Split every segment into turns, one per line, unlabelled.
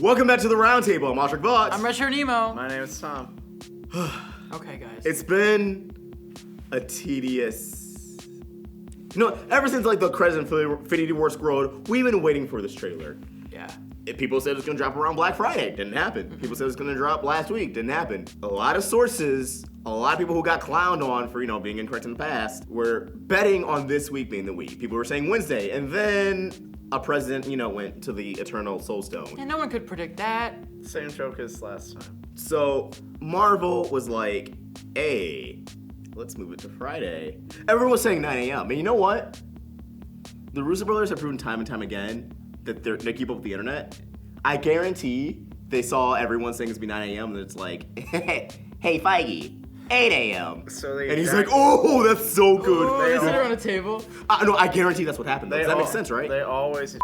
Welcome back to the Roundtable. I'm Oshrik Vox.
I'm Retro Nemo.
My name is Tom.
Okay, guys.
It's been a tedious... ever since like the Crescent Infinity War scrolled, we've been waiting for this trailer.
Yeah.
People said it was going to drop around Black Friday. Didn't happen. People said it was going to drop last week. Didn't happen. A lot of sources, a lot of people who got clowned on for, being incorrect in the past, were betting on this week being the week. People were saying Wednesday. And then a president, went to the Eternal Soul Stone.
And no one could predict that.
Same joke as last time.
So Marvel was like, hey, let's move it to Friday. Everyone was saying 9 a.m. And you know what? The Russo brothers have proven time and time again that they keep up with the internet. I guarantee they saw everyone saying it's be 9 a.m. and it's like, hey, Feige, 8 a.m. And he's like, oh, that's so good.
Oh, they sit around a table.
No, I guarantee that's what happened. Does that make sense, right?
They always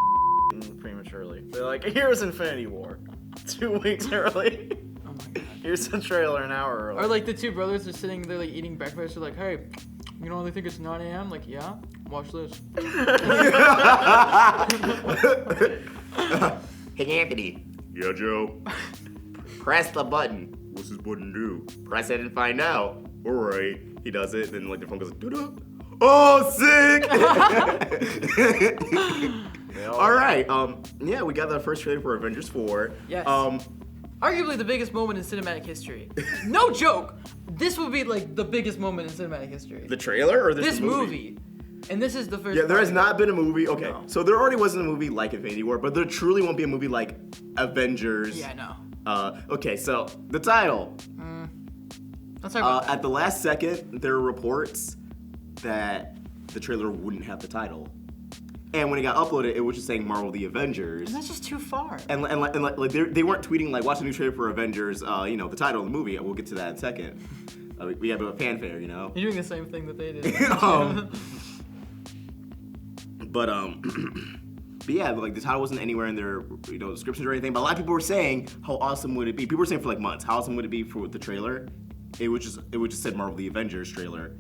prematurely. They're like, here's Infinity War. 2 weeks early.
Oh my god.
Here's the trailer an hour early.
Or like the two brothers are sitting there like eating breakfast. They're like, hey, they think it's 9 a.m.? Like, yeah, watch this.
Hey, Anthony. Yeah, Joe. Press the button. What's this button do? Press it and find out. All right. He does it, then the phone goes, doo-doo. Oh, sick! All right. Yeah, we got the first trailer for Avengers 4.
Yes. Arguably the biggest moment in cinematic history. No joke. This would be like the biggest moment in cinematic history.
The trailer or
this movie? And this is the first.
Yeah, there has not been a movie. Okay,
no.
So there already wasn't a movie like Infinity War, but there truly won't be a movie like Avengers.
Yeah, I know.
Okay, so the title.
Let's talk about
at the last second, there were reports that the trailer wouldn't have the title. And when it got uploaded, it was just saying Marvel the Avengers.
And that's just too far.
And like they weren't tweeting like, watch a new trailer for Avengers, the title of the movie. We'll get to that in a second. We have a fanfare,
You're doing the same thing that they did.
But yeah, like the title wasn't anywhere in their descriptions or anything. But a lot of people were saying, how awesome would it be? People were saying for like months, how awesome would it be for the trailer? It would just said Marvel the Avengers trailer.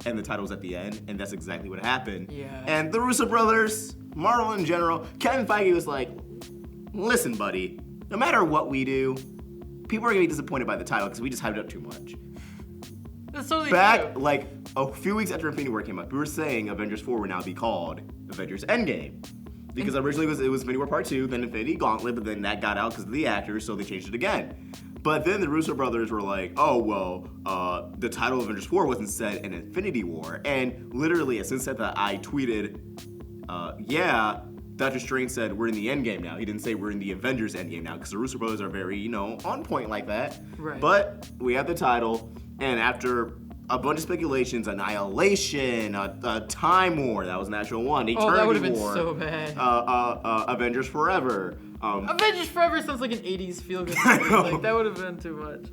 And the title was at the end, and that's exactly what happened.
Yeah.
And the Russo brothers, Marvel in general, Kevin Feige was like, listen, buddy, no matter what we do, people are gonna be disappointed by the title because we just hyped it up too much.
That's totally
Back,
true.
like, a few weeks after Infinity War came out, we were saying Avengers 4 would now be called Avengers Endgame. Because originally it was Infinity War Part 2, then Infinity Gauntlet, but then that got out because of the actors, so they changed it again. But then the Russo brothers were like, oh, well, the title of Avengers 4 wasn't set in Infinity War. And literally, as soon as that, I tweeted, yeah, Dr. Strange said, we're in the Endgame now. He didn't say we're in the Avengers Endgame now, because the Russo brothers are very, on point like that.
Right.
But we have the title, and after a bunch of speculations, Annihilation, a Time War, that was an actual one, Eternity War.
That would have been so bad.
Avengers Forever.
Avengers Forever sounds like an 80s feel-good movie. Like, that would have been too much.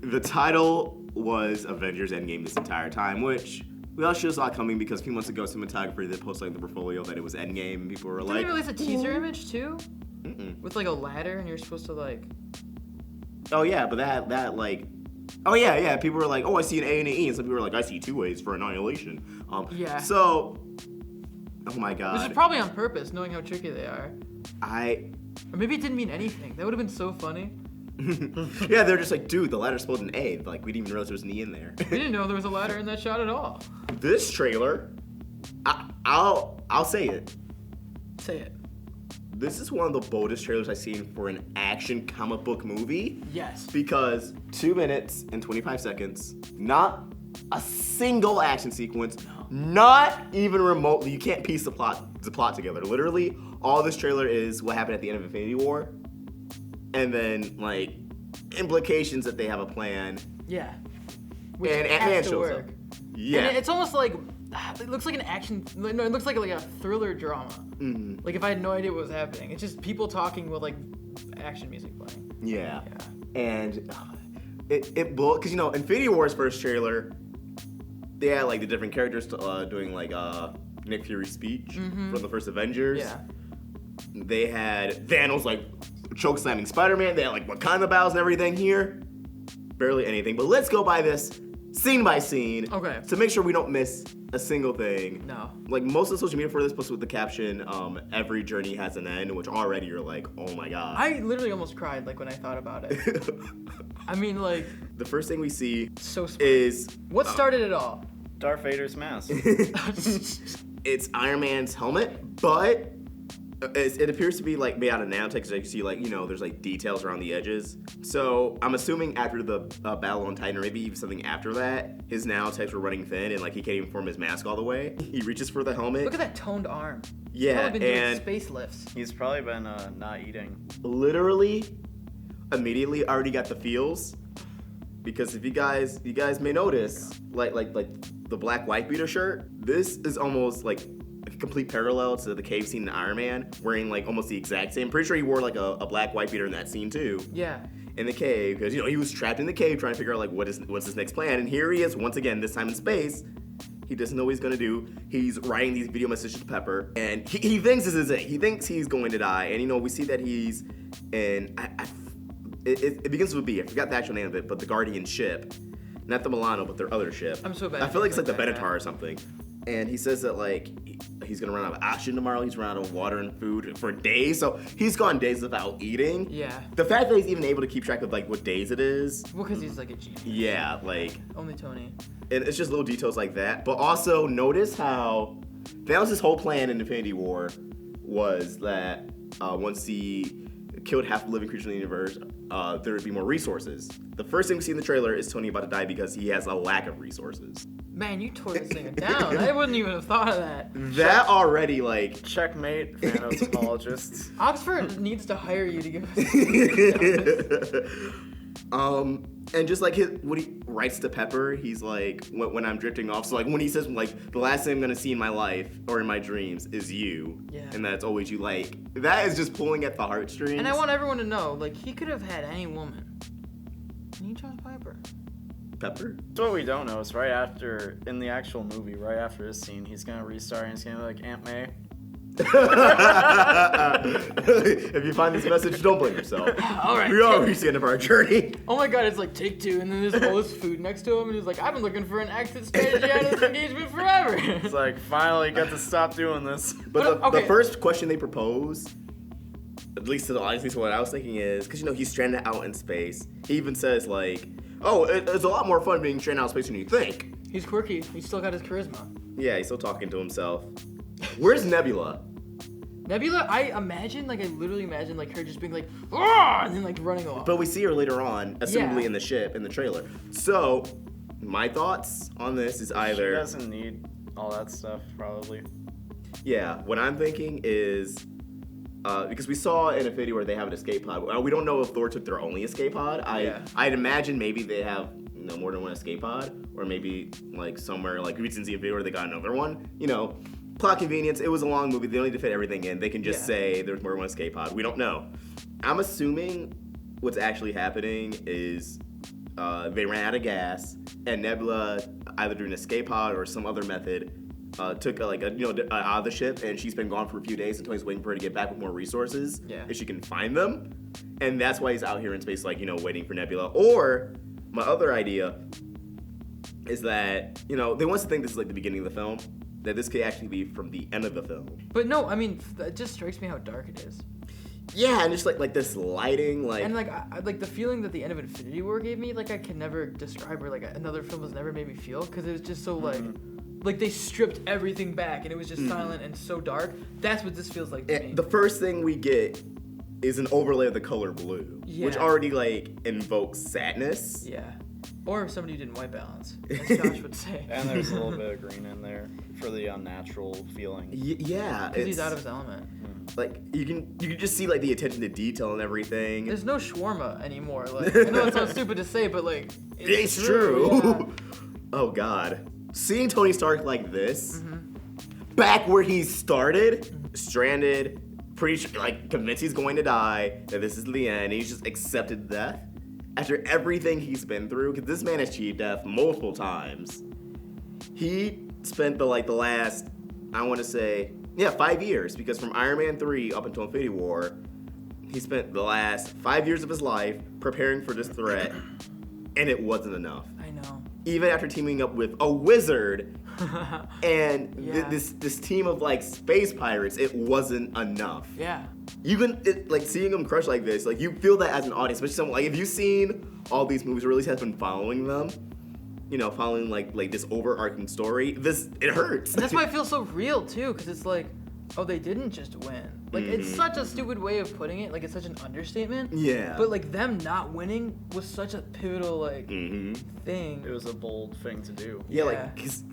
The title was Avengers Endgame this entire time, which we all should have saw coming because a few months ago, cinematographer that posted the portfolio that it was Endgame, and people were
Did
like...
they release a teaser image, too?
Mm-mm.
With, like, a ladder, and you're supposed to, like...
Oh, yeah, but that like... Oh, yeah, people were like, oh, I see an A and an E, and some people were like, I see 2 A's for Annihilation.
Yeah.
So... Oh, my God.
Which is probably on purpose, knowing how tricky they are. Or maybe it didn't mean anything. That would have been so funny.
Yeah, they're just like, dude, the ladder spelled an A. Like, we didn't even realize there was an E in there.
We didn't know there was a ladder in that shot at all.
This trailer, I'll say it.
Say it.
This is one of the boldest trailers I've seen for an action comic book movie.
Yes.
Because 2 minutes and 25 seconds, not a single action sequence, not even remotely. You can't piece the plot together. Literally, all this trailer is what happened at the end of Infinity War, and then like implications that they have a plan.
Yeah. Which
and
has
Ant-Man
to
shows
work.
up. Yeah.
And it's almost like it looks like an action. No, it looks like a thriller drama.
Mm-hmm.
Like if I had no idea what was happening, it's just people talking with like action music playing.
Yeah. And it blew because Infinity War's first trailer, they had like the different characters doing like Nick Fury's speech from the first Avengers.
Yeah.
They had Thanos like choke slamming Spider-Man. They had like Wakanda bows and everything. Here, barely anything. But let's go by this scene by scene.
Okay.
To make sure we don't miss a single thing.
No.
Like, most of the social media for this posted with the caption, every journey has an end, which already you're like, oh my god.
I literally almost cried, like, when I thought about it. I mean, like...
The first thing we see
So smart.
is...
What started it all?
Darth Vader's mask.
It's Iron Man's helmet, but it appears to be like made out of nanotech, because you see, like, you know, there's like details around the edges. So I'm assuming after the battle on Titan, or maybe even something after that, his nanotechs were running thin, and like he can't even form his mask all the way. He reaches for the helmet.
Look at that toned arm.
Yeah,
He's probably been doing
and
space lifts.
He's probably been not eating.
literally, immediately already got the feels, because if you guys may notice, like the black white beater shirt, this is almost like a complete parallel to the cave scene in Iron Man, wearing like almost the exact same. Pretty sure he wore like a black white beater in that scene too.
Yeah.
In the cave, because, you know, he was trapped in the cave trying to figure out like what's his next plan, and here he is once again, this time in space. He doesn't know what he's gonna do. He's writing these video messages to Pepper, and he thinks this is it. He thinks he's going to die, and you know, we see that he's in. It begins with B. I forgot the actual name of it, but the Guardian ship, not the Milano, but their other ship.
I'm so bad.
I feel like it's like the
that,
Benatar or something. And he says that like he's gonna run out of oxygen tomorrow. He's run out of water and food for days. So he's gone days without eating.
Yeah.
The fact that he's even able to keep track of like what days it is.
Well, because he's like a genius.
Yeah, like.
Only Tony.
And it's just little details like that. But also notice how Thanos' whole plan in Infinity War was that once he killed half the living creatures in the universe, there would be more resources. The first thing we see in the trailer is Tony about to die because he has a lack of resources.
Man, you tore this thing down. I wouldn't even have thought of that.
That already, like...
Checkmate, Thanos apologists.
Oxford needs to hire you to give us...
And just like when he writes to Pepper, he's like, when I'm drifting off. So like when he says like, the last thing I'm gonna see in my life or in my dreams is you.
Yeah.
And that's always you. Like, that is just pulling at the heartstrings.
And I want everyone to know, like, he could have had any woman. And he chose Piper.
Pepper?
So what we don't know is right after, in the actual movie, right after this scene, he's gonna restart and he's gonna be like, Aunt May.
If you find this message, don't blame yourself.
Alright.
We are reaching the end of our journey.
Oh my god, it's like take two, and then there's all this food next to him, and he's like, I've been looking for an exit strategy out of this engagement forever.
It's like, finally got to stop doing this.
But
okay.
the first question they propose, at least what I was thinking is, because, you know, he's stranded out in space. He even says, like, oh, it's a lot more fun being stranded out in space than you think.
He's quirky. He's still got his charisma.
Yeah, he's still talking to himself. Where's Nebula?
Nebula, I literally imagine, like, her just being like, "Argh!" and then, like, running off.
But we see her later on, assumably
Yeah.
in the ship, in the trailer. So, my thoughts on this is
She
either...
doesn't need all that stuff, probably.
Yeah, what I'm thinking is... because we saw in Infinity where they have an escape pod. We don't know if Thor took their only escape pod. I'd imagine maybe they have more than one escape pod. Or maybe, like, somewhere, like, we can see a video where they got another one. You know... Plot convenience, it was a long movie, they don't need to fit everything in. They can just say there's more than one escape pod. We don't know. I'm assuming what's actually happening is they ran out of gas, and Nebula, either doing an escape pod or some other method, took out of the ship, and she's been gone for a few days, and Tony's waiting for her to get back with more resources, if she can find them. And that's why he's out here in space, like, you know, waiting for Nebula. Or, my other idea is that, you know, they want us to think this is like the beginning of the film, that this could actually be from the end of the film.
But no, I mean, it just strikes me how dark it is.
Yeah, and just like this lighting, like...
And like, like the feeling that the end of Infinity War gave me, like I can never describe, or like another film has never made me feel, because it was just so like they stripped everything back, and it was just silent and so dark. That's what this feels like to me.
The first thing we get is an overlay of the color blue, which already like invokes sadness.
Yeah. Or somebody who didn't white balance, as Josh would say.
And there's a little bit of green in there for the unnatural feeling.
Yeah,
because he's out of his element.
Like you can just see like the attention to detail and everything.
There's no shawarma anymore. Like I know it sounds stupid to say, but like
it's true.
Yeah.
Oh God, seeing Tony Stark like this, back where he started, stranded, pretty sure, like convinced he's going to die, that this is the end. He's just accepted death. After everything he's been through, because this man has achieved death multiple times, he spent the last, I want to say, 5 years, because from Iron Man 3 up until Infinity War, he spent the last 5 years of his life preparing for this threat, and it wasn't enough.
I know.
even after teaming up with a wizard and
Yeah.
this team of like space pirates, it wasn't enough.
Yeah.
You can like seeing them crush like this, like you feel that as an audience, especially someone like if you've seen all these movies or at least has been following them, you know, following like this overarching story, it hurts.
And that's why it feels so real too, because it's like, oh, they didn't just win. Like it's such a stupid way of putting it. Like it's such an understatement.
Yeah.
But like them not winning was such a pivotal like thing.
It was a bold thing to do.
Yeah,
Yeah.
like, cause,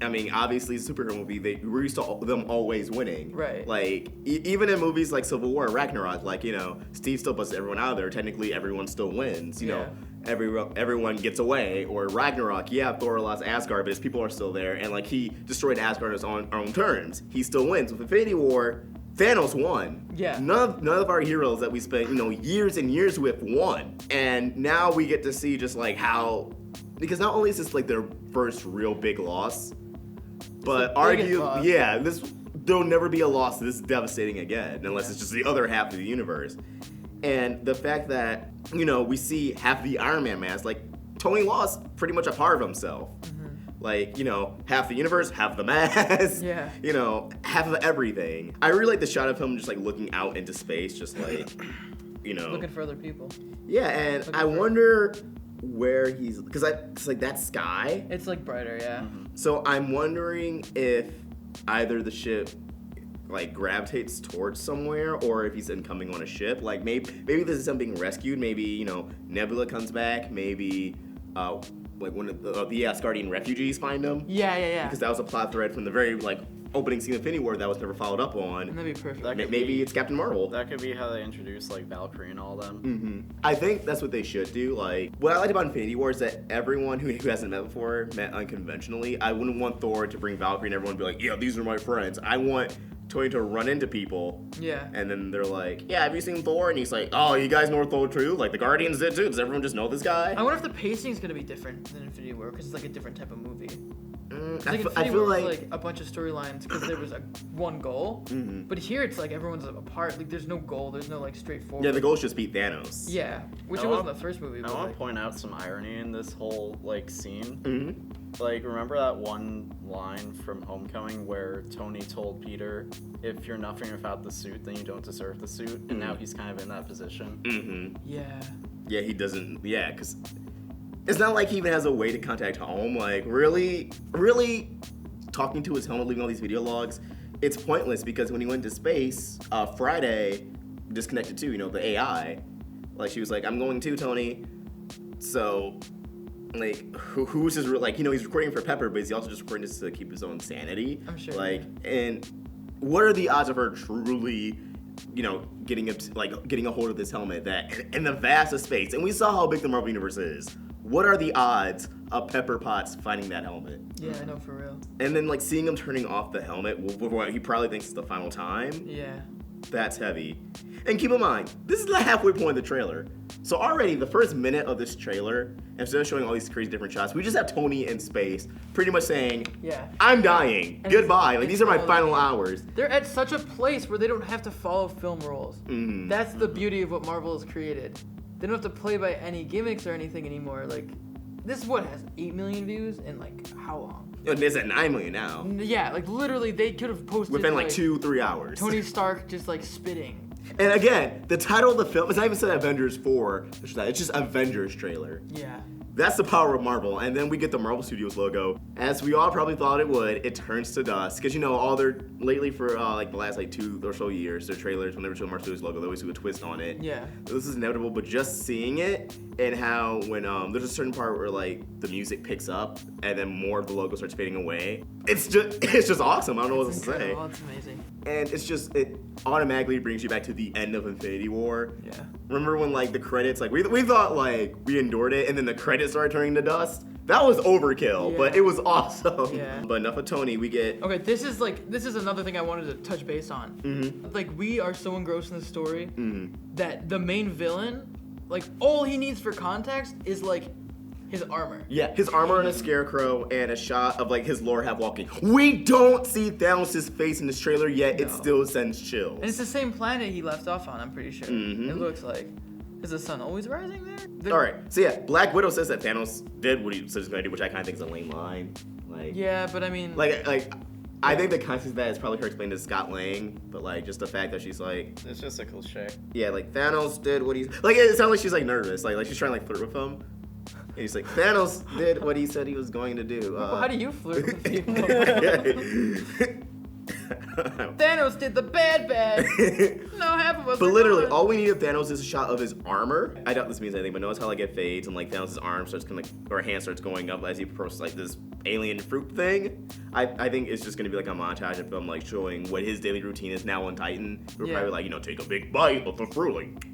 I mean, obviously, superhero movie, we're used to them always winning.
Right.
Like, even in movies like Civil War, Ragnarok, like, you know, Steve still busts everyone out of there. Technically, everyone still wins. You know, everyone gets away. Or Ragnarok, yeah, Thor lost Asgard, but his people are still there. And, like, he destroyed Asgard on his own terms. He still wins. With Infinity War, Thanos won.
Yeah.
None of our heroes that we spent, you know, years and years with won. And now we get to see just, like, how... Because not only is this, like, their first real big loss... But arguably, there'll never be a loss this devastating again, unless it's just the other half of the universe. And the fact that, you know, we see half the Iron Man mask, like, Tony lost pretty much a part of himself. Like, you know, half the universe, half the mask, you know, half of everything. I really like the shot of him just, like, looking out into space, just, like, you know.
Looking for other people.
Yeah, and I wonder where he's, because like, that sky.
It's, like, brighter, yeah.
So I'm wondering if either the ship like gravitates towards somewhere, or if he's incoming on a ship. Like maybe this is him being rescued. Maybe, you know, Nebula comes back. Maybe like one of the Asgardian refugees find him.
Yeah.
Because that was a plot thread from the very like opening scene of Infinity War that was never followed up on.
And that'd be perfect.
Maybe it's Captain Marvel.
That could be how they introduce like Valkyrie and all them.
I think that's what they should do. Like, what I liked about Infinity War is that everyone who hasn't met before met unconventionally. I wouldn't want Thor to bring Valkyrie and everyone be like, yeah, these are my friends. I want Tony to run into people.
Yeah.
And then they're like, yeah, have you seen Thor? And he's like, oh, you guys know Thor too? Like, the Guardians did too. Does everyone just know this guy?
I wonder if the pacing is going to be different than Infinity War, because it's like a different type of movie.
I
Infinity
feel
War was
like
like a bunch of storylines because there was one goal, but here it's like everyone's apart. Like there's no goal. There's no like straightforward.
yeah, the goal is just beat Thanos.
Yeah, which
I
it wasn't
want-
the first movie.
I
But
want
like,
to point out some irony in this whole like scene.
Mm-hmm.
Like, remember that one line from Homecoming where Tony told Peter, if you're nothing without the suit, then you don't deserve the suit? And now he's kind of in that position.
Mm-hmm.
yeah,
Yeah, he doesn't. Yeah, because it's not like he even has a way to contact home. Like, really talking to his helmet, leaving all these video logs, it's pointless because when he went to space, Friday disconnected too, you know, the AI. Like, she was like, I'm going too, Tony. So, like, who's his, like, you know, he's recording for Pepper, but he's also just recording this to keep his own sanity.
I'm sure.
Like, and what are the odds of her truly, you know, getting a hold of this helmet that in the vast of space, and we saw how big the Marvel Universe is. What are the odds of Pepper Potts finding that helmet?
yeah, I know for real.
And then like seeing him turning off the helmet, what he probably thinks is the final time.
Yeah,
That's heavy. And keep in mind, this is the halfway point of the trailer. So already the first minute of this trailer, instead of showing all these crazy different shots, we just have Tony in space, pretty much saying,
yeah.
I'm dying.
And
Goodbye. Like, these are my
it's
final hours.
They're at such a place where they don't have to follow film rules. That's the beauty of what Marvel has created. They don't have to play by any gimmicks or anything anymore. Like, this is what has 8 million views in like how long?
It's at 9 million now.
Yeah, like literally they could have posted
Within like 2-3 hours.
Tony Stark just like spitting.
And again, the title of the film, it's not even said Avengers 4, it's just Avengers trailer.
Yeah.
That's the power of Marvel. And then we get the Marvel Studios logo. As we all probably thought it would, it turns to dust. Because, you know, all their, lately for like the last like 2 or so years, their trailers, when they would show the Marvel Studios logo, they always do a twist on it.
Yeah.
This is inevitable, but just seeing it and how when there's a certain part where like the music picks up and then more of the logo starts fading away, it's just awesome. I don't know what else to say.
It's amazing.
And it automatically brings you back to the end of Infinity War.
Yeah.
Remember when like the credits, like we thought like we endured it and then the credits started turning to dust? That was overkill,
Yeah.
but it was awesome.
Yeah.
But enough of Tony, we get...
Okay, this is another thing I wanted to touch base on. Like, we are so engrossed in the story that the main villain, like, all he needs for context is, like, his armor.
Yeah, his armor and a scarecrow and a shot of like his lore half walking. We don't see Thanos' face in this trailer yet. It
No.
still sends chills.
And it's the same planet he left off on, I'm pretty sure. It looks like. Is the sun always rising there?
All right, so yeah, Black Widow says that Thanos did what he said he was gonna do, which I kind of think is a lame line. Like,
Yeah, but I mean,
like I think the context of that is probably her explaining to Scott Lang, but like just the fact that she's like,
It's just a cliche.
yeah, like Thanos did what he like. It sounds like she's like nervous, like she's trying to like flirt with him. And he's like, Thanos did what he said he was going to do.
how do you flirt with people?
But
Thanos did the bad. No, half of us. are
literally,
gone.
all we need of Thanos is a shot of his armor. I doubt this means anything, but notice how like it fades and like Thanos' arm starts kind of like, or hand starts going up as he approaches like this alien fruit thing. I think it's just gonna be like a montage of him like showing what his daily routine is now on Titan. We're
Yeah.
probably like, you know, take a big bite of the fruit, like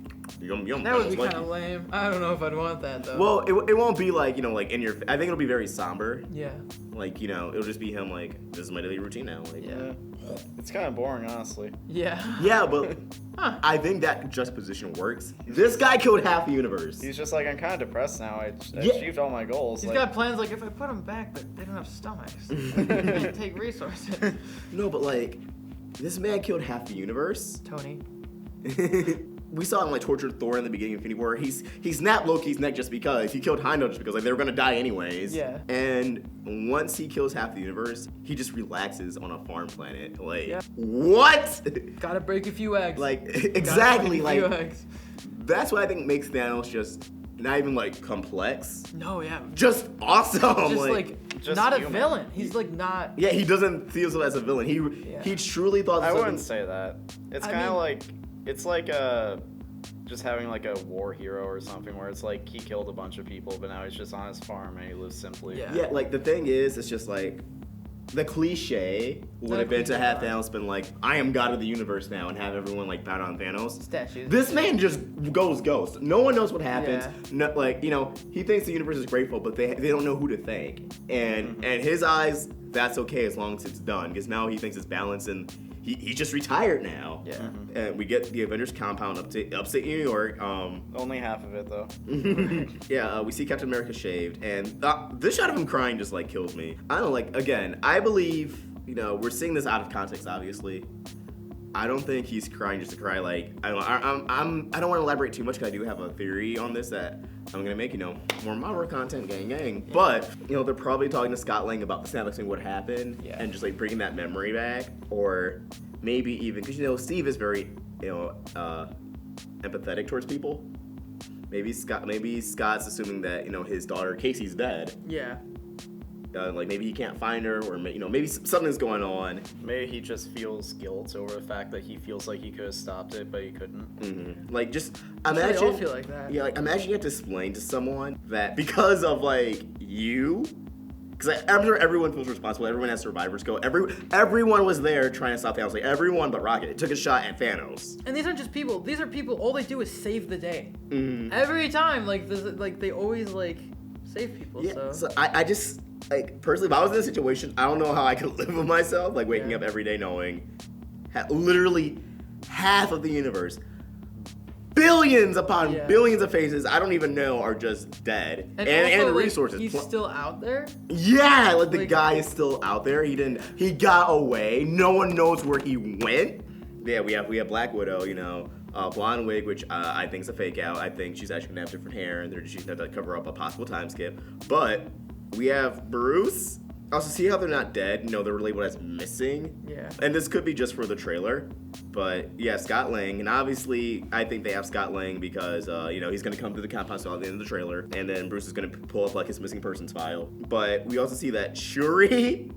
yum yum.
That would be
Thanos, like-
kind of lame. I don't know if I'd want that though.
Well, it won't be like, you know, like in your. I think it'll be very somber.
Yeah.
Like, you know, it'll just be him like, this is my daily routine now. Like,
Yeah.
It's kind of boring, honestly.
Yeah.
yeah, but
Huh.
I think that juxtaposition works. This guy killed half the universe.
He's just like, I'm kind of depressed now. I
Yeah.
achieved all my goals.
He's
like,
got plans like if I put them back, but they don't have stomachs. They can't take resources.
No, but like, this man killed half the universe.
Tony.
We saw him like torture Thor in the beginning of Infinity War. He snapped Loki's neck just because. He killed Heimdall just because like they were gonna die anyways.
Yeah.
And once he kills half the universe, he just relaxes on a farm planet. Like,
Yeah.
what?
Gotta break a few eggs.
Like,
Gotta
exactly.
break a few
Like,
eggs.
that's what I think makes Thanos just not even like complex,
No, yeah.
just awesome.
Just like
Just
not a
human.
villain. He's like not.
yeah, he doesn't feel so as a villain. He truly thought.
I
this was
wouldn't say that. It's
I
kind of
mean-
like, it's like just having like a war hero or something where it's like he killed a bunch of people, but now he's just on his farm and he lives simply.
Yeah.
Yeah, like the thing is, it's just like the cliche would have been to have Thanos been like, I am God of the universe now, and have everyone like bow down Thanos.
Statues.
This man just goes ghost. No one knows what happens.
Yeah.
No, like, you know, he thinks the universe is grateful, but they don't know who to thank. And his eyes, that's okay as long as it's done, because now he thinks it's balanced and he's just retired now.
Yeah.
And we get the Avengers compound upstate New York.
Only half of it though.
Yeah, we see Captain America shaved, and this shot of him crying just like kills me. I don't like. Again, I believe, you know, we're seeing this out of context, obviously. I don't think he's crying just to cry. Like, I don't want to elaborate too much because I do have a theory on this that I'm gonna make, you know, more Marvel content, gang.
Yeah.
But you know, they're probably talking to Scott Lang about the Snap saying what happened,
Yeah.
and just like bringing that memory back, or maybe even because you know Steve is very, you know, empathetic towards people. Maybe Scott's assuming that, you know, his daughter Casey's dead.
Yeah.
Like maybe he can't find her, or you know, maybe something's going on.
Maybe he just feels guilt over the fact that he feels like he could have stopped it, but he couldn't.
Mm-hmm. Like just
I'm sure they
imagine.
all feel like that.
Yeah, like imagine you have to explain to someone that because of like you, because I'm sure everyone feels responsible. Everyone has survivor's guilt. Everyone was there trying to stop Thanos. Like everyone but Rocket took a shot at Thanos.
And these aren't just people. These are people. All they do is save the day.
Mm-hmm.
Every time, like they always like save people.
Yeah.
So.
So I just like personally, if I was in this situation, I don't know how I could live with myself. Like waking
Yeah.
up every day knowing literally half of the universe, billions upon
Yeah.
billions of faces I don't even know are just dead,
And,
and
also, like,
resources.
He's still out there.
Yeah, like the
Like-
guy is still out there. He got away. No one knows where he went. Yeah, we have Black Widow, you know, blonde wig, which I think is a fake out. I think she's actually gonna have different hair, and she's gonna have to cover up a possible time skip. But we have Bruce. Also, see how they're not dead? No, they're labeled as missing.
Yeah.
And this could be just for the trailer. But yeah, Scott Lang. And obviously, I think they have Scott Lang because, you know, he's going to come to the compound cell at the end of the trailer. And then Bruce is going to pull up, like, his missing persons file. But we also see that Shuri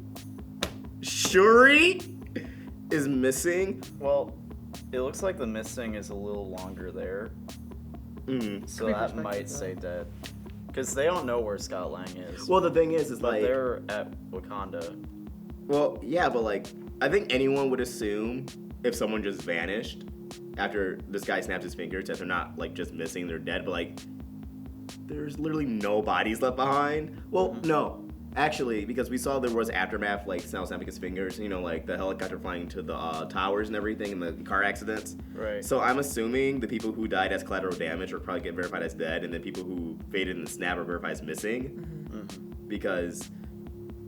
is missing.
Well, it looks like the missing is a little longer there,
Mm.
so
Could be
that
perspective,
might
though.
say dead. Because they don't know where Scott Lang is.
Well, the thing is
but
like...
they're at Wakanda.
Well, yeah, but, like, I think anyone would assume if someone just vanished after this guy snapped his fingers that they're not, like, just missing, they're dead. But, like, there's literally no bodies left behind. Well, no. Actually, because we saw there was aftermath, like Snell snapping his fingers, you know, like the helicopter flying to the towers and everything, and the car accidents.
Right.
So I'm assuming the people who died as collateral damage are probably get verified as dead, and then people who faded in the snap are verified as missing.
Mm-hmm.
Because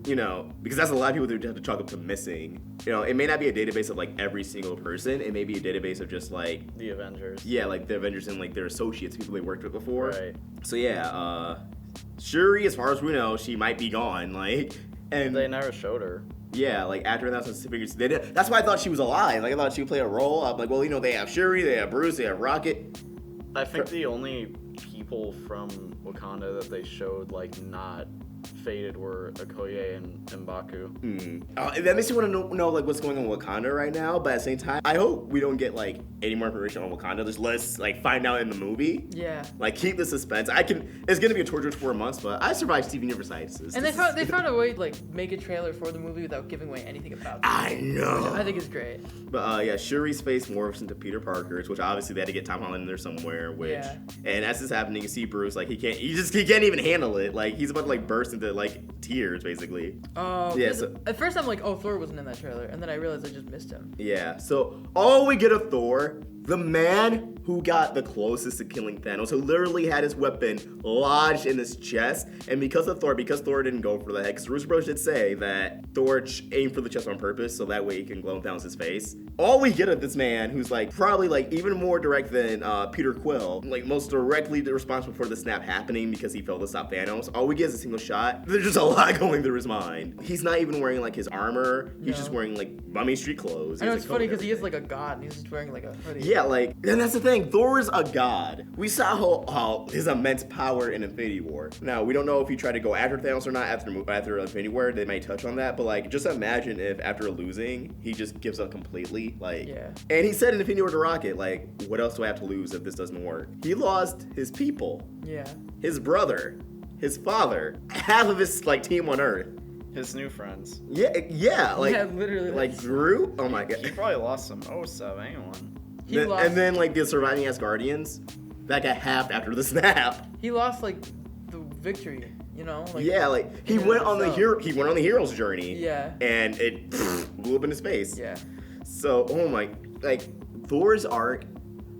because that's a lot of people that have to chalk up to missing. It may not be a database of like every single person. It may be a database of just like
the Avengers.
Yeah, like the Avengers and like their associates, people they worked with before.
Right.
So yeah, Shuri, as far as we know, she might be gone. Like, and
they never showed her.
Yeah, like after that, that's why I thought she was alive. Like I thought she would play a role. I'm like, well, they have Shuri, they have Bruce, they have Rocket.
I think the only people from Wakanda that they showed like not faded were Okoye and M'Baku.
That makes me want to know like what's going on with Wakanda right now. But at the same time, I hope we don't get like any more information on Wakanda. Just let's like find out in the movie.
Yeah.
Like keep the suspense. It's gonna be a torturous 4 months, but I survived Steven Universe.
And they found a way to like make a trailer for the movie without giving away anything about it.
I know.
Which I think is great.
But yeah, Shuri's face morphs into Peter Parker's, which obviously they had to get Tom Holland in there somewhere. And as this is happening, you see Bruce like he can't even handle it. Like he's about to like burst into like tears basically.
Oh yeah. So, at first I'm like, oh, Thor wasn't in that trailer, and then I realized I just missed him.
Yeah. So all we get of Thor, the man who got the closest to killing Thanos, who literally had his weapon lodged in his chest, and because Thor didn't go for the head, because Russo Bros did say that Thor aimed for the chest on purpose, so that way he can glow Thanos' face. All we get of this man, who's like probably like even more direct than Peter Quill, like most directly responsible for the snap happening because he failed to stop Thanos. All we get is a single shot. There's just a lot going through his mind. He's not even wearing like his armor. He's just wearing like bummy street clothes.
I know, it's funny because he is like a god and he's just wearing like a hoodie.
Yeah, like, and that's the thing. Thor is a god. We saw his immense power in Infinity War. Now, we don't know if he tried to go after Thanos or not after Infinity War. They might touch on that, but like, just imagine if after losing, he just gives up completely. Like,
yeah.
And he said in Infinity War to Rocket, like, what else do I have to lose if this doesn't work? He lost his people.
Yeah.
His brother, his father, half of his like team on Earth.
His new friends.
Yeah, like,
yeah, literally.
Like Groot. Oh my god.
He probably lost some anyone.
And then like the surviving Asgardians, that got halved after the snap.
He lost like the victory, Like,
yeah, like he went on the hero's journey.
Yeah.
And it blew up in his face.
Yeah.
So Thor's arc,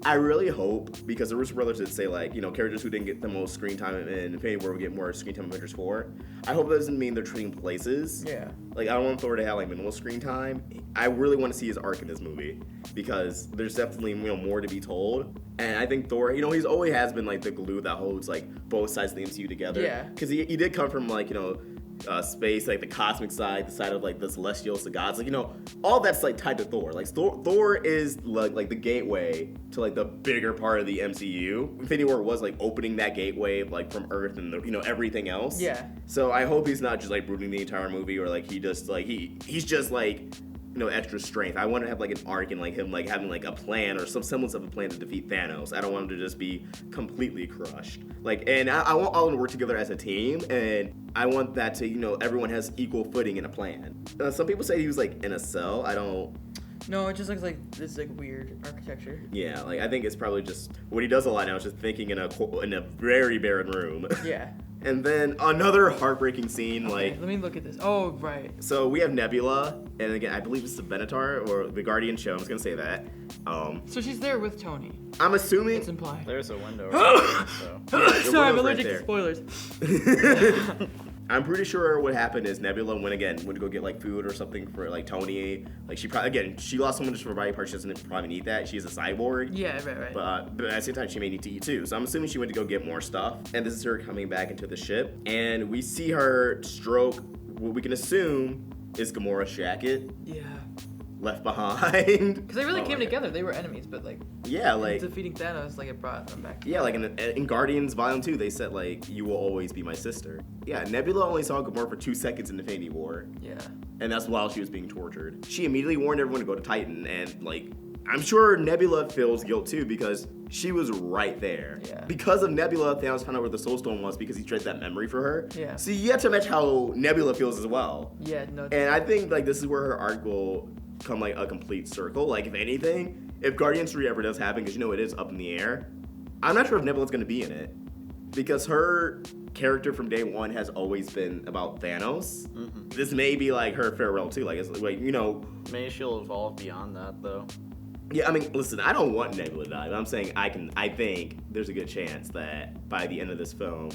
I really hope, because the Russo brothers did say like, characters who didn't get the most screen time in Infinity War will get more screen time in Avengers 4. I hope that doesn't mean they're trading places.
Yeah.
Like I don't want Thor to have like minimal screen time. I really want to see his arc in this movie because there's definitely more to be told. And I think Thor, he's always has been like the glue that holds like both sides of the MCU together.
Yeah.
Because he did come from like space, like the cosmic side, the side of like the celestials, the gods, like all that's like tied to Thor. Like Thor is like the gateway to like the bigger part of the MCU. Infinity War was like opening that gateway like from Earth and everything else.
Yeah.
So I hope he's not just like brooding the entire movie or like he just like he's just like extra strength. I want to have like an arc and like him like having like a plan or some semblance of a plan to defeat Thanos. I don't want him to just be completely crushed. Like, and I want all of them to work together as a team, and I want that to everyone has equal footing in a plan. Some people say he was like in a cell. I don't.
No, it just looks like this like weird architecture.
Yeah, like I think it's probably just what he does a lot now is just thinking in a very barren room.
Yeah.
And then another heartbreaking scene,
okay,
like...
let me look at this. Oh, right.
So we have Nebula, and again, I believe it's the Benatar, or the Guardian show, I'm just gonna say that.
So she's there with Tony.
I'm assuming...
It's implied.
There's a window right there, so...
Sorry, I'm allergic to spoilers.
I'm pretty sure what happened is Nebula went to go get like food or something for like Tony. Like she lost someone to her body part. She doesn't probably need that. She's a cyborg.
Yeah, right.
But at the same time, she may need to eat too. So I'm assuming she went to go get more stuff. And this is her coming back into the ship. And we see her stroke what we can assume is Gamora's jacket.
Yeah.
Left behind.
Because they really came together. They were enemies, but like...
Yeah, like...
defeating Thanos, like, it brought them back.
Yeah, like in Guardians Volume 2, they said, like, you will always be my sister. Yeah, Nebula only saw Gamora for 2 seconds in Infinity War.
Yeah.
And that's while she was being tortured. She immediately warned everyone to go to Titan, and, like, I'm sure Nebula feels guilt, too, because she was right there.
Yeah.
Because of Nebula, Thanos found out where the Soul Stone was because he traded that memory for her.
Yeah.
So you have to imagine how Nebula feels as well.
Yeah, no.
And I think, like, this is where her arc will come like a complete circle. Like, if anything, if Guardians 3 ever does happen, because it is up in the air, I'm not sure if Nebula's going to be in it, because her character from day one has always been about Thanos. Mm-hmm. This may be like her farewell too. Like, it's like,
maybe she'll evolve beyond that though.
Yeah, I mean, listen, I don't want Nebula to die, but I'm saying I think there's a good chance that by the end of this film,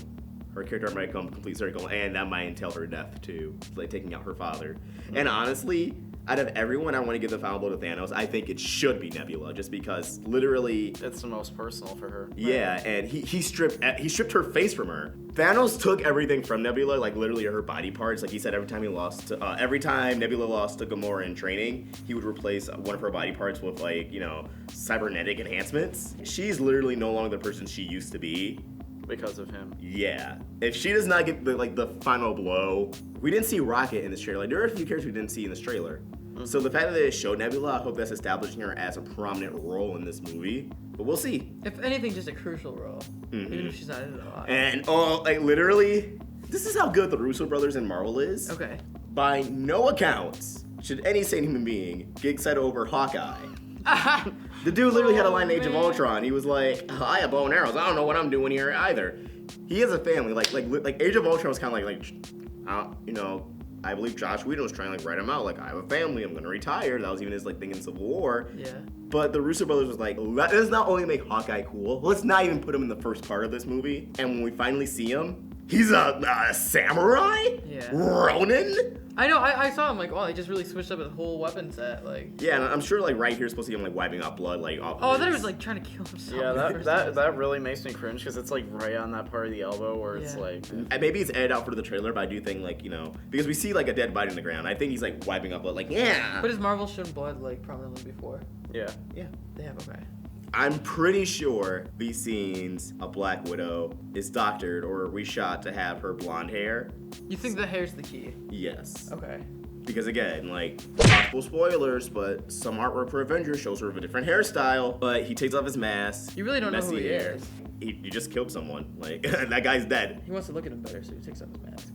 her character might come complete circle, and that might entail her death too, like taking out her father. And honestly, out of everyone I want to give the final blow to Thanos, I think it should be Nebula, just because literally
It's the most personal for her.
yeah, and he stripped her face from her. Thanos took everything from Nebula, like literally her body parts. Like he said, every time Nebula lost to Gamora in training, he would replace one of her body parts with like, you know, cybernetic enhancements. She's literally no longer the person she used to be.
Because of him.
Yeah. If she does not get the final blow, we didn't see Rocket in this trailer. Like, there are a few characters we didn't see in this trailer. So the fact that they showed Nebula, I hope that's establishing her as a prominent role in this movie. But we'll see.
If anything, just a crucial role. Even if she's not in it a lot.
And like literally, this is how good the Russo brothers in Marvel is.
Okay.
By no accounts should any sane human being get excited over Hawkeye. The dude literally had a line in Age of Ultron. He was like, I have bow and arrows. I don't know what I'm doing here either. He has a family. Like Age of Ultron was kind of like you know, I believe Josh Whedon was trying to like write him out. Like, I have a family. I'm gonna retire. That was even his like thing in Civil War.
Yeah.
But the Russo brothers was like, let's not only make Hawkeye cool, let's not even put him in the first part of this movie. And when we finally see him, he's a samurai?
Yeah.
Ronin?
I know, I saw him like, oh, they just really switched up his whole weapon set. Like.
Yeah, and I'm sure like right here is supposed to be him like wiping out blood like off.
Oh, I thought he was like trying to kill himself.
Yeah, that really makes me cringe because it's like right on that part of the elbow where it's like.
And maybe it's edited out for the trailer, but I do think like, you know, because we see like a dead body in the ground. I think he's like wiping up blood, like yeah.
But has Marvel shown blood like prominently before?
Yeah.
Yeah.
They have, okay.
I'm pretty sure these scenes of Black Widow is doctored or reshot to have her blonde hair.
You think the hair's the key?
Yes.
Okay.
Because again, like, possible spoilers, but some artwork for Avengers shows her with a different hairstyle, but he takes off his mask.
You really don't know who
messy
he
hair.
is.
He just killed someone. Like, that guy's dead.
He wants to look at him better, so he takes off his mask.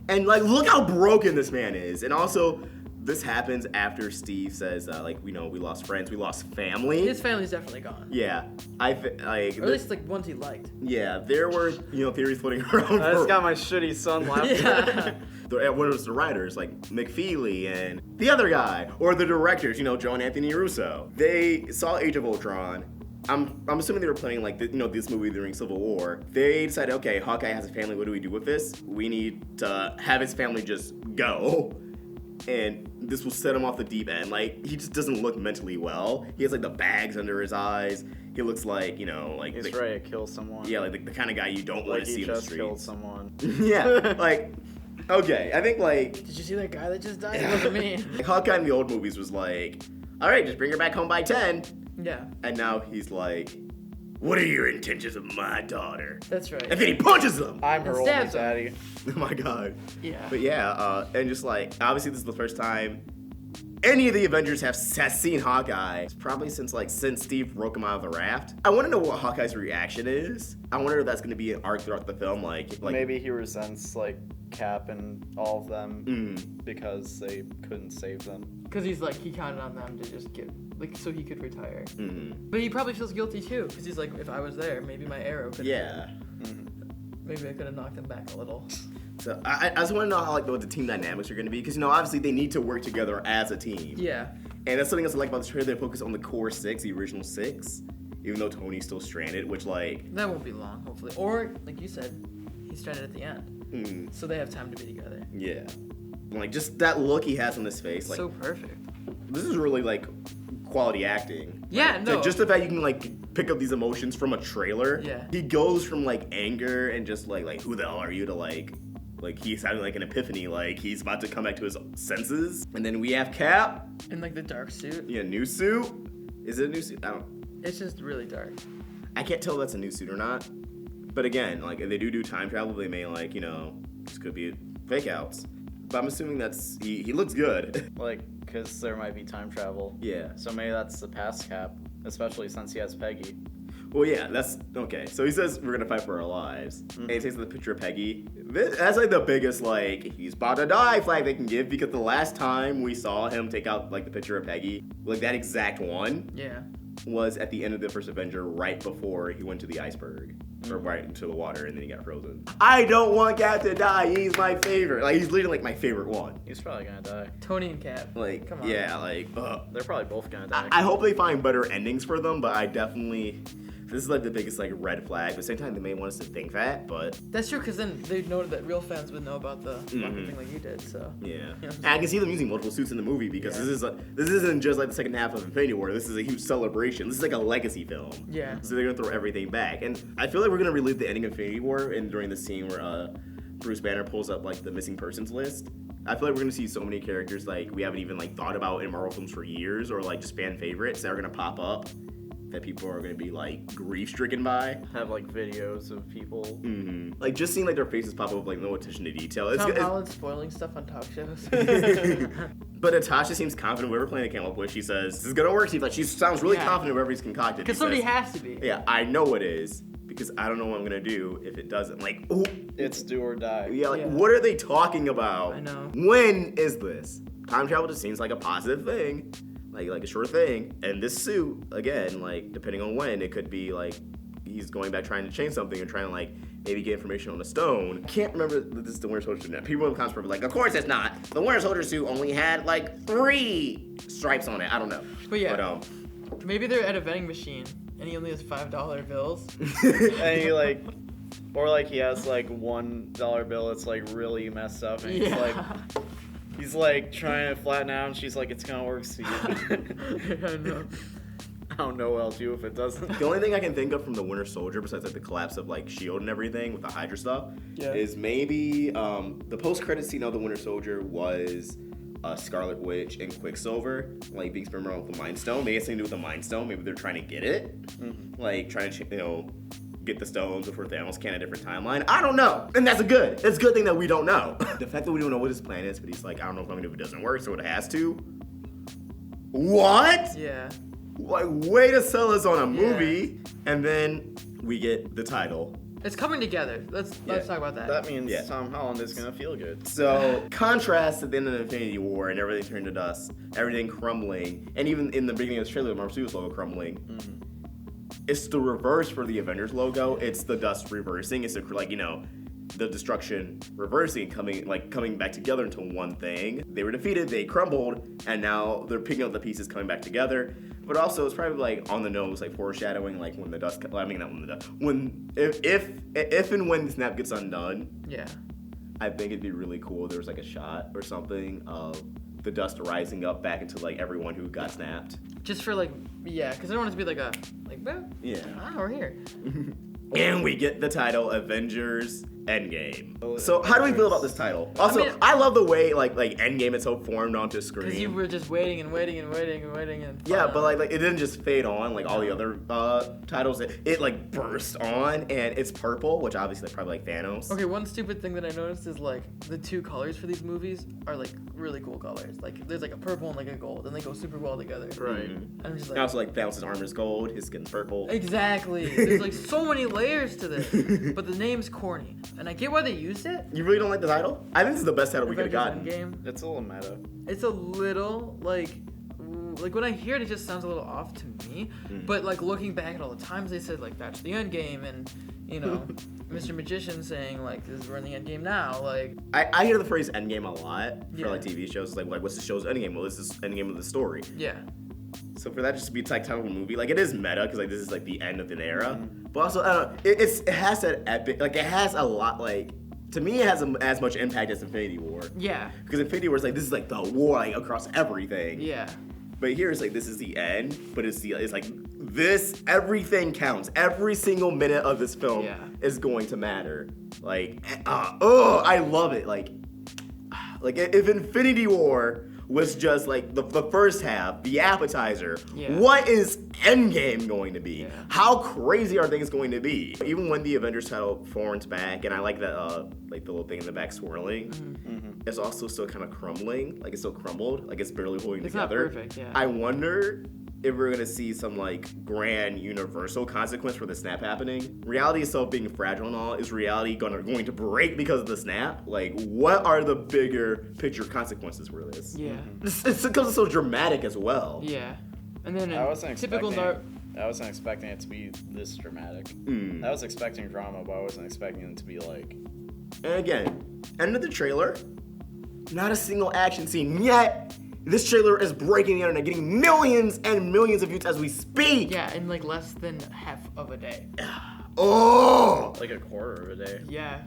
And like, look how broken this man is. And also, this happens after Steve says, like, we lost friends, we lost family.
His family's definitely gone.
Yeah,
Or at least like ones he liked.
Yeah, there were theories floating around.
I just got my shitty son laughing.
Yeah.
One of the writers, like McFeely and the other guy, or the directors, Joe and Anthony Russo. They saw Age of Ultron. I'm assuming they were planning like this movie during Civil War. They decided, okay, Hawkeye has a family. What do we do with this? We need to have his family just go. And this will set him off the deep end. Like, he just doesn't look mentally well. He has like the bags under his eyes. He looks like, like
he's ready to kill someone.
Yeah, like the kind of guy you don't want to see in the streets.
He just killed someone.
Yeah, like, okay, I think like.
Did you see that guy that just died? It wasn't me.
Hawkeye in the old movies was like, all right, just bring her back home by 10.
Yeah.
And now he's like, what are your intentions with my daughter?
That's right.
And then he punches him.
I'm her only
stabs him.
daddy.
Oh my god.
Yeah.
But yeah, and just like, obviously this is the first time any of the Avengers has seen Hawkeye. It's probably since Steve broke him out of the raft. I want to know what Hawkeye's reaction is. I wonder if that's going to be an arc throughout the film. Like
maybe he resents Cap and all of them because they couldn't save them.
Because he counted on them to just get, so he could retire.
Mm-hmm.
But he probably feels guilty too, because he's like, if I was there, maybe my arrow could.
Yeah.
Maybe I could have knocked him back a little.
So I just want to know how what the team dynamics are going to be, because obviously they need to work together as a team.
Yeah.
And that's something else I like about the trailer. They focus on the core 6, the original 6, even though Tony's still stranded, which
that won't be long, hopefully. Or like you said, he's stranded at the end, so they have time to be together.
Yeah. Just that look he has on his face,
so perfect.
This is really quality acting.
Yeah, no.
Just the fact you can pick up these emotions from a trailer.
Yeah.
He goes from anger and just like who the hell are you to he's having an epiphany, he's about to come back to his senses. And then we have Cap
in the dark suit.
Yeah, new suit. Is it a new suit? I don't.
It's just really dark.
I can't tell if that's a new suit or not. But again, if they do time travel, they may this could be fake outs. But I'm assuming that's he looks good.
Because there might be time travel.
Yeah.
So maybe that's the past Cap, especially since he has Peggy.
Well, yeah, that's okay. So he says we're gonna fight for our lives, and he takes the picture of Peggy. That's the biggest he's about to die flag they can give, because the last time we saw him take out the picture of Peggy, that exact one,
yeah,
was at the end of the first Avenger, right before he went to the iceberg. Or right into the water, and then he got frozen. I don't want Cap to die. He's my favorite. He's literally my favorite one.
He's probably gonna die.
Tony and Cap. Come on.
Yeah,
they're probably both gonna die.
I hope they find better endings for them, but I definitely, This is like the biggest like red flag. But at the same time, they may want us to think that, but
That's true, because then they know that real fans would know about the fucking thing like you did. So
yeah.
You know
And I can see them using multiple suits in the movie because this isn't just like the second half of Infinity War. This is a huge celebration. This is like a legacy film.
Yeah.
So they're gonna throw everything back, and I feel like we're gonna relive the ending of Infinity War and during the scene where Bruce Banner pulls up like the missing persons list. I feel like we're gonna see so many characters like we haven't even like thought about in Marvel films for years, or like just fan favorites that are gonna pop up that people are gonna be like grief stricken by.
Have like videos of people.
Mm-hmm. Like just seeing like their faces pop up with like no attention to detail.
Tom Holland spoiling stuff on talk shows.
But Natasha seems confident whoever plan came up with. She says this is gonna work. She sounds really confident whoever he's concocted.
Because somebody has to be.
Yeah, I know it is because I don't know what I'm gonna do if it doesn't. Like, ooh,
It's do or die.
yeah, like what are they talking about?
I know.
When is this? Time travel just seems like a positive thing, like a sure thing. And this suit, again, like depending on when, it could be like he's going back trying to change something or trying to like maybe get information on a stone. Can't remember that this is the Winter Soldier suit. People in the comments were like, of course it's not. The Winter Soldier suit only had like 3 stripes on it. I don't know.
But yeah, maybe they're at a vending machine and he only has $5 bills.
And he like, or like he has like $1 bill that's like really messed up, and he's like trying to flatten out, and she's like, it's gonna work, Steve.
I know.
I don't know what I'll do if it doesn't.
The only thing I can think of from the Winter Soldier, besides like the collapse of like S.H.I.E.L.D. and everything with the Hydra stuff, is maybe the post-credit scene of the Winter Soldier was Scarlet Witch and Quicksilver like being experimented with the Mind Stone. Maybe it's something to do with the Mind Stone. Maybe they're trying to get it, like trying to get the stones before Thanos can a different timeline. I don't know, and that's a good thing that we don't know. The fact that we don't know what his plan is, but he's like, I don't know if I'm gonna do if it doesn't work, so it has to. What?
Yeah.
Like, way to sell us on a movie, and then we get the title.
It's coming together. Let's talk about that.
That means Tom Holland is gonna feel good.
So, contrast at the end of Infinity War and everything turned to dust, everything crumbling, and even in the beginning of the trailer, the Marvel Studios logo crumbling. It's the reverse for the Avengers logo. It's the dust reversing. It's the destruction reversing, coming back together into one thing. They were defeated, they crumbled, and now they're picking up the pieces coming back together. But also, it's probably like on the nose, like foreshadowing, like when the dust. Well, I mean, not when the dust. When if and when the snap gets undone.
Yeah.
I think it'd be really cool if there was like a shot or something of the dust rising up back into like everyone who got snapped.
Just for because I don't want it to be we're here.
And we get the title Avengers Endgame. So how do we feel about this title? Also, I love the way like Endgame itself formed onto screen.
Because you were just waiting and waiting and waiting and waiting and.
Yeah, but like it didn't just fade on like all the other titles. It like burst on, and it's purple, which obviously probably like Thanos.
Okay, one stupid thing that I noticed is like the 2 colors for these movies are like really cool colors. Like there's like a purple and like a gold, and they go super well together.
Right.
I'm just
And also like Thanos' armor is gold, his skin's purple.
Exactly. There's like so many layers to this, but the name's corny, and I get why they used it.
You really don't like the title? I think this is the best title we could have gotten.
Endgame.
It's a little meta.
It's a little like when I hear it, it just sounds a little off to me. But like looking back at all the times they said like that's the end game, and Mr. Magician saying like we're in the end game now. Like
I hear the phrase end game a lot for like TV shows. Like what's the show's end game? Well, this is end game of the story.
Yeah.
So for that just to be like title of a movie, like it is meta because like this is like the end of an era. But also I don't know, it has that epic, like it has a lot like. To me, it has as much impact as Infinity War.
Yeah.
Because Infinity War is like this is like the war like across everything.
Yeah.
But here it's like this is the end, but it's like this everything counts. Every single minute of this film is going to matter. Like I love it. Like if Infinity War was just like the first half, the appetizer. What is Endgame going to be? How crazy are things going to be? Even when the Avengers title forms back, and I like that like the little thing in the back swirling, it's also still kind of crumbling. Like it's still crumbled. Like it's barely holding together.
It's not perfect. Yeah.
I wonder if we're gonna see some like grand universal consequence for the snap happening. Reality itself being fragile and all, is reality going to break because of the snap? Like what are the bigger picture consequences for this?
Yeah.
It's because it's so dramatic as well.
Yeah. And then
I wasn't
typical
expecting it to be this dramatic. I was expecting drama, but I wasn't expecting it to be like.
And again, end of the trailer, not a single action scene yet. This trailer is breaking the internet, getting millions and millions of views as we speak.
Yeah, in like less than half of a day.
Oh.
Like a quarter of a day.
Yeah.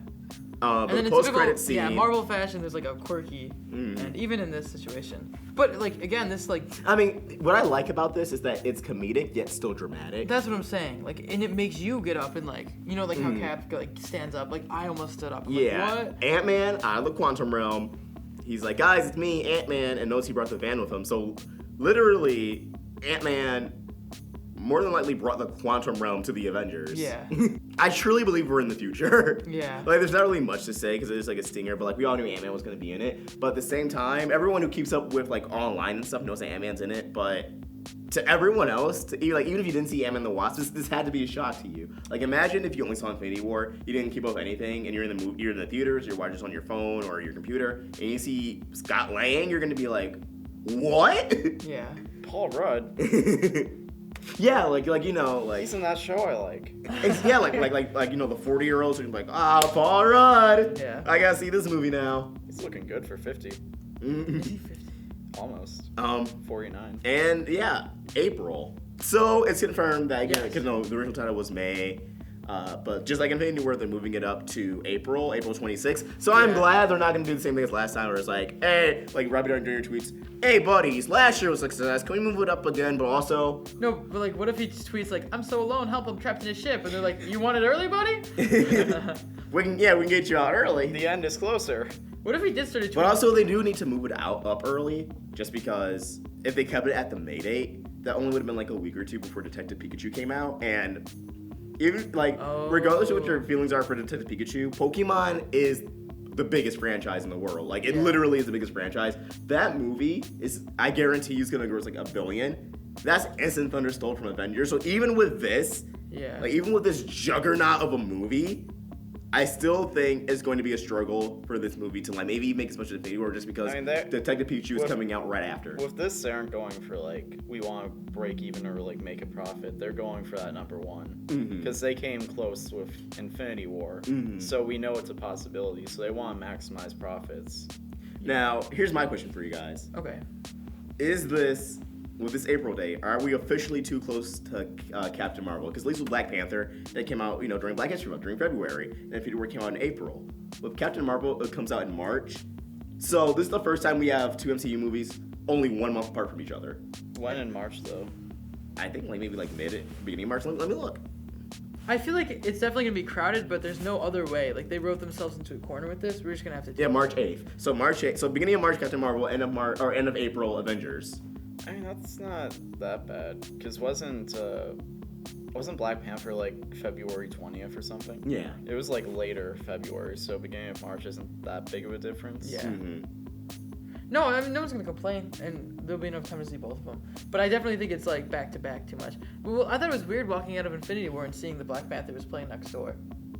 But
And then
the
in
post-credit
typical,
scene.
yeah, Marvel fashion, there's like a quirky, and even in this situation. But like again, this like
I mean, what I like about this is that it's comedic yet still dramatic.
that's what I'm saying. Like, and it makes you get up and like, you know, like how Cap like stands up. Like I almost stood up. I'm
Yeah.
Like, what?
Ant-Man out of the quantum realm. He's like, guys, it's me, Ant-Man, and knows he brought the van with him. So literally, Ant-Man more than likely brought the quantum realm to the Avengers.
Yeah.
I truly believe we're in the future.
Yeah.
Like, there's not really much to say because it's like a stinger, but like we all knew Ant-Man was gonna be in it. But at the same time, everyone who keeps up with like online and stuff knows that Ant-Man's in it. But to everyone else, even if you didn't see Ant-Man and the Wasp, this had to be a shock to you. Like, imagine if you only saw Infinity War, you didn't keep up with anything, and you're in the theaters, you're watching this on your phone or your computer, and you see Scott Lang, you're gonna be like, what?
Yeah.
Paul Rudd.
Yeah, like you know, like
He's in that show I like.
yeah, like you know, the 40-year-olds are like, Paul Rudd.
Yeah.
I gotta see this movie now.
He's looking good for 50.
Is he 50?
Almost. 49.
And yeah, April. So it's confirmed that
Yes.
because no, the original title was May. But just like Infinity War, they're moving it up to April 26th. So I'm
Yeah.
glad they're not gonna do the same thing as last time, where it's like, hey, like Robbie during your tweets, hey buddies, last year was a success. Can we move it up again? But also,
No, but like, what if he tweets like, "I'm so alone, help! I'm trapped in a ship," and they're like, "You want it early, buddy?"
we can get you out early.
The end is closer.
What if he did start a tweet?
But also, they do need to move it up early, just because if they kept it at the May date, that only would have been like a week or two before Detective Pikachu came out, and even like regardless of what your feelings are for Detective Pikachu, Pokemon is the biggest franchise in the world. Like it literally is the biggest franchise. That movie is, I guarantee you, is gonna gross like $1 billion. That's instant thunder stole from Avengers. So even with this, like even with this juggernaut of a movie, I still think it's going to be a struggle for this movie to like maybe make as much as Infinity War, just because Detective Pikachu is coming out right after.
With this, they aren't going for like, we want to break even or like make a profit. They're going for that number one. Because they came close with Infinity War. So we know it's a possibility. So they want to maximize profits.
Now, here's my question for you guys.
Okay.
Is this, with this April date, are we officially too close to Captain Marvel? Because at least with Black Panther, it came out, during Black History Month, during February, and Infinity War came out in April. With Captain Marvel, it comes out in March. So this is the first time we have two MCU movies only 1 month apart from each other.
When in March, though?
I think maybe beginning of March. Let me look.
I feel like it's definitely gonna be crowded, but there's no other way. Like they wrote themselves into a corner with this. We're just gonna have to.
Yeah, March 8th. So March 8th. So beginning of March, Captain Marvel. End of April, Avengers.
I mean, that's not that bad. Because wasn't Black Panther like February 20th or something?
Yeah.
It was like later February, so beginning of March isn't that big of a difference.
Yeah. No, I mean no one's gonna complain, and there'll be enough time to see both of them. But I definitely think it's like back to back too much. Well, I thought it was weird walking out of Infinity War and seeing the Black Panther was playing next door.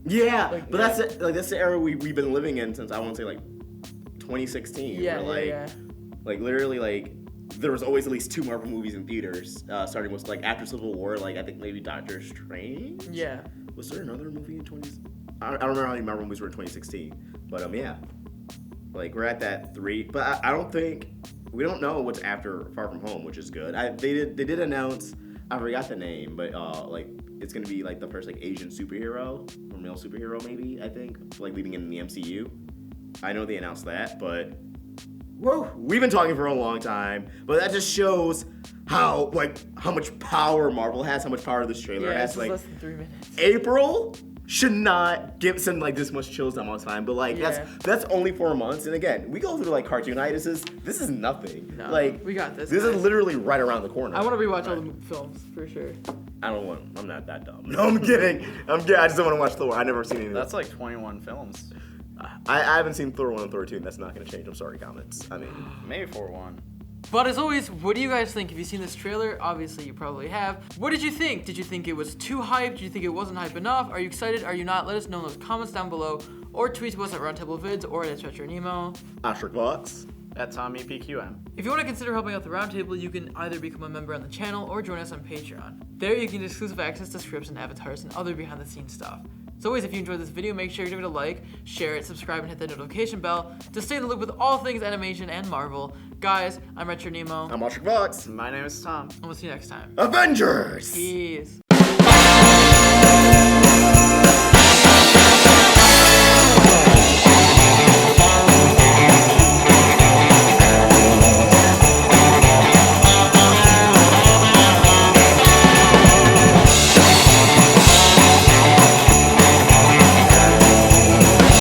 Yeah,
Like,
but that's the era we've been living in since I want to say like 2016.
Yeah,
where, like literally like there was always at least 2 Marvel movies in theaters, starting with like after Civil War, like I think maybe Doctor Strange.
Yeah.
Was there another movie in 20? I don't remember how many Marvel movies were in 2016, but yeah, like we're at that 3. But I don't think we don't know what's after Far From Home, which is good. They did announce, I forgot the name, but like it's gonna be like the first like Asian superhero or male superhero maybe, I think, like leading into the MCU. I know they announced that, but whoa, we've been talking for a long time, but that just shows how much power Marvel has, how much power this trailer has.
It's
Like
less than 3 minutes.
April should not send like this much chills down all the time, but like that's only 4 months, and again, we go through like cartoon hiatuses. This is nothing.
No,
like
we got this.
This is literally right around the corner.
I want to rewatch all the films for sure.
I'm not that dumb. No, I'm kidding. I just don't want to watch Thor. I've never seen any of
That's like 21 films.
I haven't seen Thor 1 and Thor 2, and that's not going to change. I'm sorry, comments. I mean,
Maybe 4-1.
But as always, what do you guys think? Have you seen this trailer? Obviously, you probably have. What did you think? Did you think it was too hyped? Did you think it wasn't hype enough? Are you excited? Are you not? Let us know in those comments down below, or tweet to us at Roundtable Vids or at Stretcher and Emo.
Asher Fox.
At Tommy PQM.
If you want to consider helping out the Roundtable, you can either become a member on the channel or join us on Patreon. There you can get exclusive access to scripts and avatars and other behind-the-scenes stuff. As always, if you enjoyed this video, make sure to give it a like, share it, subscribe, and hit that notification bell to stay in the loop with all things animation and Marvel. Guys, I'm Retro Nemo.
I'm Ostrich Fox.
My name is Tom.
And we'll see you next time.
Avengers!
Peace.